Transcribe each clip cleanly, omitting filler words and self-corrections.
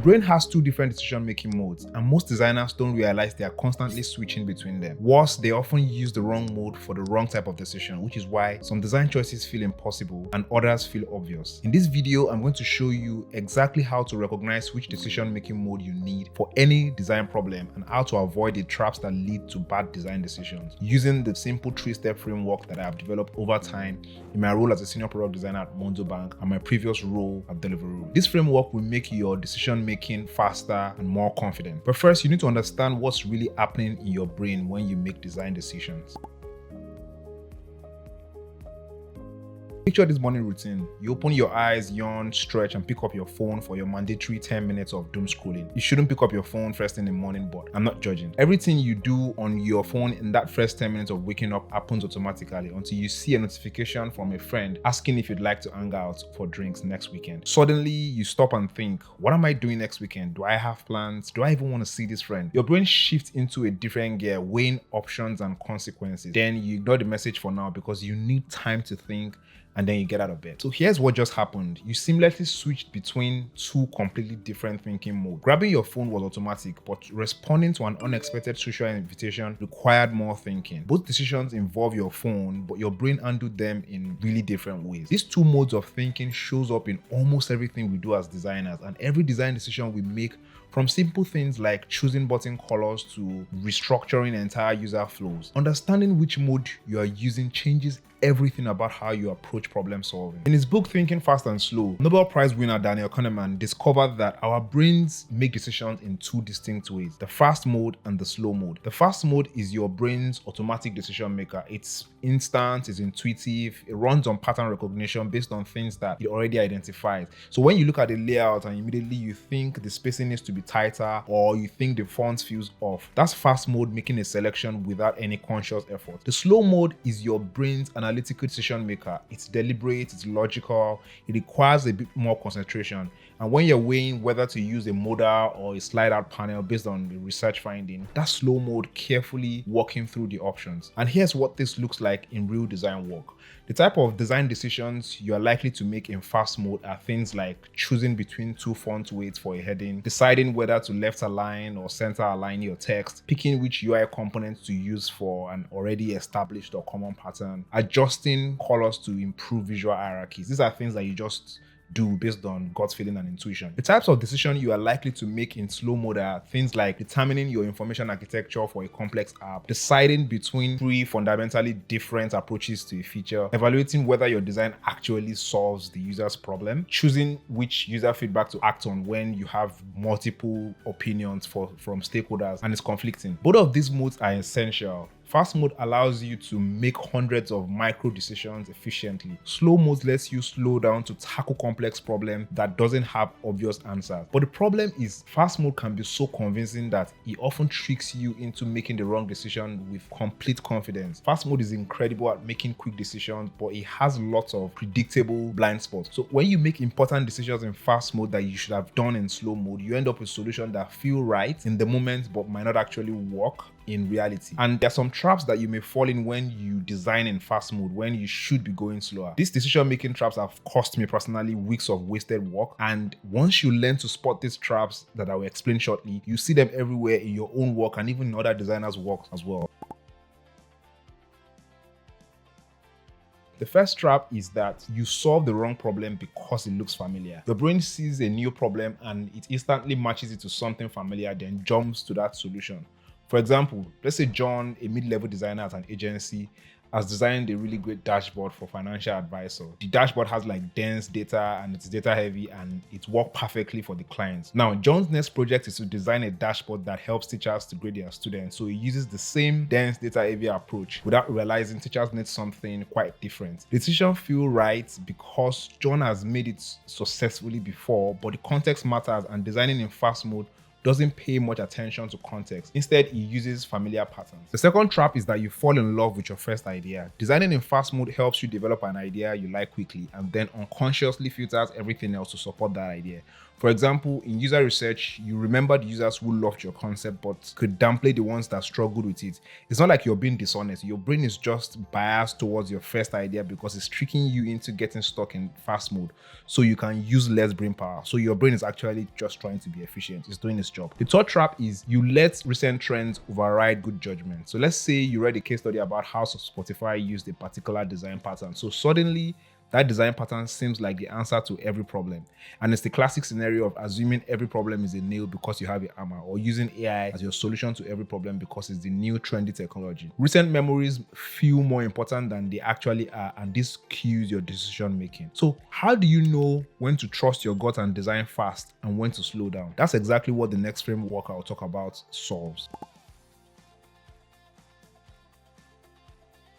brain has two different decision-making modes, and most designers don't realize they are constantly switching between them. Worse, they often use the wrong mode for the wrong type of decision, which is why some design choices feel impossible and others feel obvious. In this video, I'm going to show you exactly how to recognize which decision-making mode you need for any design problem and how to avoid the traps that lead to bad design decisions using the simple 3-step framework that I have developed over time in my role as a senior product designer at Monzo Bank and my previous role at Deliveroo. This framework will make your decision-making faster and more confident. But first, you need to understand what's really happening in your brain when you make design decisions. Picture this morning routine. You open your eyes, yawn, stretch, and pick up your phone for your mandatory 10 minutes of doom scrolling. You shouldn't pick up your phone first thing in the morning, but I'm not judging. Everything you do on your phone in that first 10 minutes of waking up happens automatically until you see a notification from a friend asking if you'd like to hang out for drinks next weekend. Suddenly, you stop and think, what am I doing next weekend? Do I have plans? Do I even want to see this friend? Your brain shifts into a different gear, weighing options and consequences. Then you ignore the message for now because you need time to think, and then you get out of bed. So here's what just happened. You seamlessly switched between two completely different thinking modes. Grabbing your phone was automatic, but responding to an unexpected social invitation required more thinking. Both decisions involve your phone, but your brain handled them in really different ways. These two modes of thinking shows up in almost everything we do as designers, and every design decision we make, from simple things like choosing button colors to restructuring entire user flows. Understanding which mode you are using changes everything about how you approach problem solving. In his book Thinking Fast and Slow, Nobel Prize winner Daniel Kahneman discovered that our brains make decisions in two distinct ways: the fast mode and the slow mode. The fast mode is your brain's automatic decision maker. It's instant, it's intuitive, it runs on pattern recognition based on things that it already identifies. So when you look at the layout and immediately you think the spacing needs to be tighter or you think the font feels off, that's fast mode making a selection without any conscious effort. The slow mode is your brain's analytical decision maker. It's deliberate, it's logical, it requires a bit more concentration. And when you're weighing whether to use a modal or a slide out panel based on the research finding, that's slow mode carefully walking through the options. And here's what this looks like in real design work. The type of design decisions you are likely to make in fast mode are things like choosing between two font weights for a heading, deciding whether to left align or center align your text, picking which UI components to use for an already established or common pattern, adjusting colors to improve visual hierarchies. These are things that you just do based on gut feeling and intuition. The types of decision you are likely to make in slow mode are things like determining your information architecture for a complex app, deciding between three fundamentally different approaches to a feature, evaluating whether your design actually solves the user's problem, choosing which user feedback to act on when you have multiple opinions from stakeholders and it's conflicting. Both of these modes are essential. Fast mode allows you to make hundreds of micro decisions efficiently. Slow mode lets you slow down to tackle complex problems that doesn't have obvious answers. But the problem is fast mode can be so convincing that it often tricks you into making the wrong decision with complete confidence. Fast mode is incredible at making quick decisions, but it has lots of predictable blind spots. So when you make important decisions in fast mode that you should have done in slow mode, you end up with solutions that feel right in the moment but might not actually work in reality. And there are some traps that you may fall in when you design in fast mode when you should be going slower. These decision-making traps have cost me personally weeks of wasted work, and once you learn to spot these traps that I will explain shortly, you see them everywhere in your own work and even in other designers' work as well. The first trap is that you solve the wrong problem because it looks familiar. Your brain sees a new problem and it instantly matches it to something familiar, then jumps to that solution. For example, let's say John, a mid-level designer at an agency, has designed a really great dashboard for financial advisor. The dashboard has like dense data and it's data heavy and it worked perfectly for the clients. Now, John's next project is to design a dashboard that helps teachers to grade their students. So he uses the same dense data heavy approach without realizing teachers need something quite different. The decision feels right because John has made it successfully before, but the context matters and designing in fast mode doesn't pay much attention to context. Instead, he uses familiar patterns. The second trap is that you fall in love with your first idea. Designing in fast mode helps you develop an idea you like quickly and then unconsciously filters everything else to support that idea. For example, in user research, you remember the users who loved your concept but could downplay the ones that struggled with it. It's not like you're being dishonest. Your brain is just biased towards your first idea because it's tricking you into getting stuck in fast mode so you can use less brain power. So your brain is actually just trying to be efficient. It's doing its job. The third trap is you let recent trends override good judgment. So let's say you read a case study about how Spotify used a particular design pattern. So suddenly that design pattern seems like the answer to every problem. And it's the classic scenario of assuming every problem is a nail because you have a hammer, or using AI as your solution to every problem because it's the new trendy technology. Recent memories feel more important than they actually are, and this cues your decision making. So how do you know when to trust your gut and design fast and when to slow down? That's exactly what the next framework I'll talk about solves.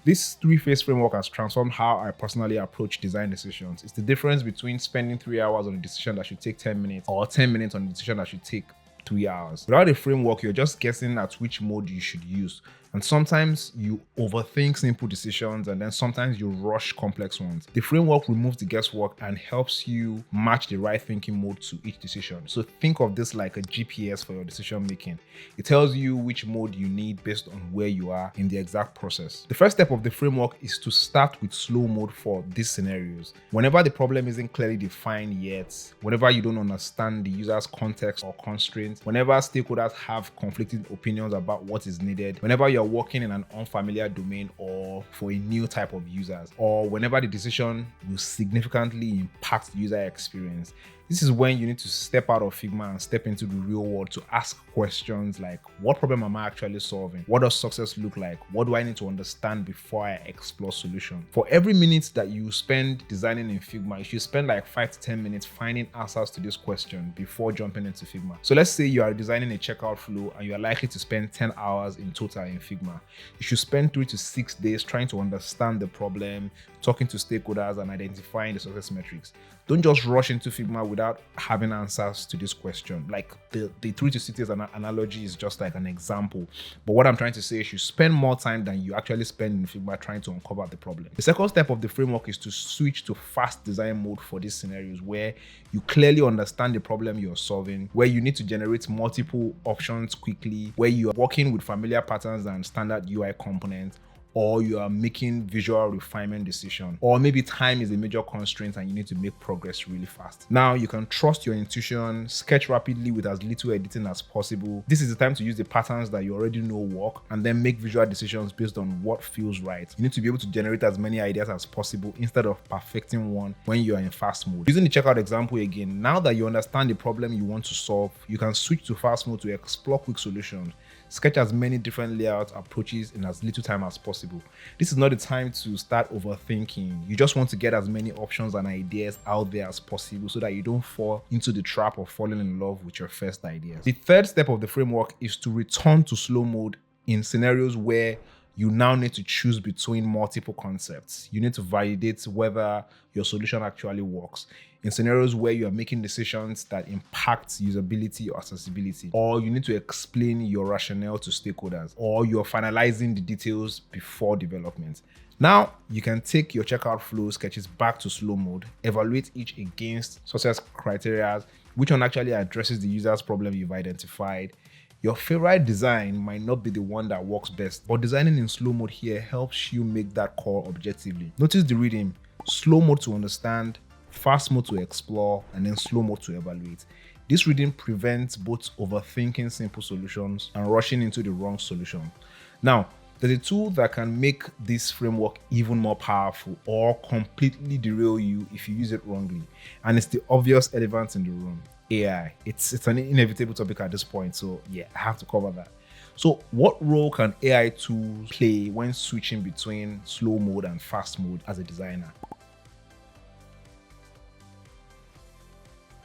This three-phase framework has transformed how I personally approach design decisions. It's the difference between spending 3 hours on a decision that should take 10 minutes or 10 minutes on a decision that should take 3 hours. Without a framework, you're just guessing at which mode you should use. And sometimes you overthink simple decisions, and then sometimes you rush complex ones. The framework removes the guesswork and helps you match the right thinking mode to each decision. So think of this like a GPS for your decision making. It tells you which mode you need based on where you are in the exact process. The first step of the framework is to start with slow mode for these scenarios. Whenever the problem isn't clearly defined yet, whenever you don't understand the user's context or constraints, whenever stakeholders have conflicting opinions about what is needed, whenever you're working in an unfamiliar domain or for a new type of users, or whenever the decision will significantly impact the user experience, this is when you need to step out of Figma and step into the real world to ask questions like, what problem am I actually solving? What does success look like? What do I need to understand before I explore solutions? For every minute that you spend designing in Figma, you should spend like 5 to 10 minutes finding answers to this question before jumping into Figma. So let's say you are designing a checkout flow and you are likely to spend 10 hours in total in Figma. You should spend 3 to 6 days trying to understand the problem, talking to stakeholders, and identifying the success metrics. Don't just rush into Figma without having answers to this question. Like the 3 to 6 days analogy is just like an example. But what I'm trying to say is you spend more time than you actually spend in Figma trying to uncover the problem. The second step of the framework is to switch to fast design mode for these scenarios where you clearly understand the problem you're solving, where you need to generate multiple options quickly, where you are working with familiar patterns and standard UI components, or you are making visual refinement decision, or maybe time is a major constraint and you need to make progress really fast. Now you can trust your intuition, sketch rapidly with as little editing as possible. This is the time to use the patterns that you already know work and then make visual decisions based on what feels right. You need to be able to generate as many ideas as possible instead of perfecting one when you are in fast mode. Using the checkout example again, now that you understand the problem you want to solve, you can switch to fast mode to explore quick solutions. Sketch as many different layout approaches in as little time as possible. This is not the time to start overthinking. You just want to get as many options and ideas out there as possible so that you don't fall into the trap of falling in love with your first ideas. The third step of the framework is to return to slow mode in scenarios where you now need to choose between multiple concepts. You need to validate whether your solution actually works. In scenarios where you are making decisions that impact usability or accessibility, or you need to explain your rationale to stakeholders, or you're finalizing the details before development. Now, you can take your checkout flow sketches back to slow mode, evaluate each against success criteria, which one actually addresses the user's problem you've identified. Your favorite design might not be the one that works best, but designing in slow mode here helps you make that call objectively. Notice the rhythm: slow mode to understand, fast mode to explore, and then slow mode to evaluate. This rhythm prevents both overthinking simple solutions and rushing into the wrong solution. Now, there's a tool that can make this framework even more powerful or completely derail you if you use it wrongly. And it's the obvious elephant in the room: AI. It's an inevitable topic at this point, so yeah, I have to cover that. So what role can AI tools play when switching between slow mode and fast mode as a designer?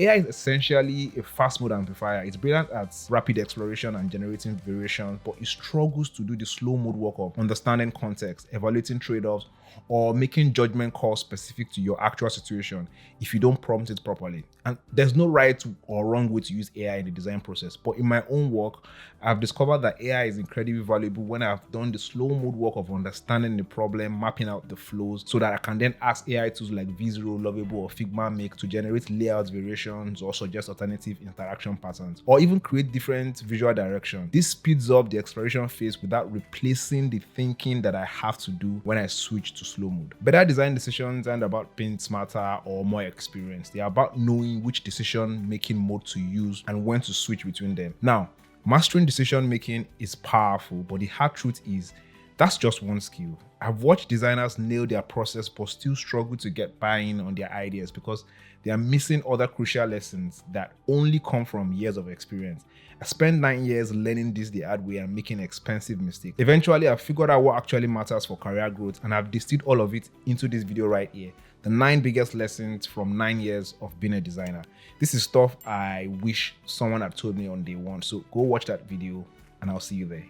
AI is essentially a fast mode amplifier. It's brilliant at rapid exploration and generating variations, but it struggles to do the slow mode work of understanding context, evaluating trade-offs, or making judgment calls specific to your actual situation if you don't prompt it properly. And there's no right or wrong way to use AI in the design process, but in my own work, I've discovered that AI is incredibly valuable when I've done the slow mode work of understanding the problem, mapping out the flows, so that I can then ask AI tools like Visual, Lovable, or Figma Make to generate layout variations suggestions or suggest alternative interaction patterns, or even create different visual direction. This speeds up the exploration phase without replacing the thinking that I have to do when I switch to slow mode. Better design decisions aren't about being smarter or more experienced. They are about knowing which decision-making mode to use and when to switch between them. Now, mastering decision-making is powerful, but the hard truth is that's just one skill. I've watched designers nail their process but still struggle to get buy-in on their ideas because they are missing other crucial lessons that only come from years of experience. I spent 9 years learning this the hard way and making expensive mistakes. Eventually, I figured out what actually matters for career growth, and I've distilled all of it into this video right here. The 9 biggest lessons from 9 years of being a designer. This is stuff I wish someone had told me on day one. So go watch that video and I'll see you there.